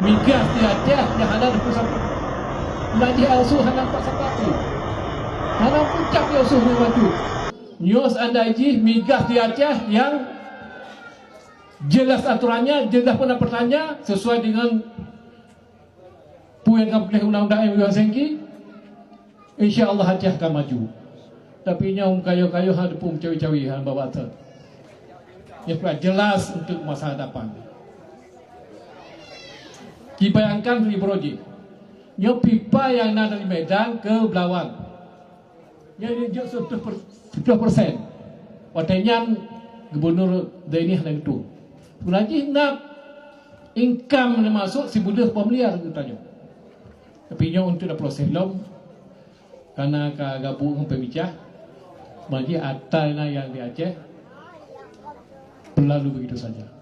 migas di Aceh yang ada di pusat lagi asuh hanam tak sepatu hanam puncak dia asuh ni waktu news anda iji migas di Aceh yang jelas aturannya, jelas pendapatannya sesuai dengan puyang kapoleh undang-undang yang sengki, insya-Allah Aceh akan maju. Tapi nyong kayu-kayu ada pun cawi-cawi han bawa tu. Ya jelas untuk masa depan. Dibayangkan di Broji. Nyong pipa yang ada di Medan ke Belawan. Yang dia 10%. Watanya gubernur daerah yang itu. Lagi nak income yang masuk si budak pemeliar katanya. Tapi nyo untuk dah proses lom karena ka gabung pemicah bagi atalna yang di Aceh berlalu begitu saja.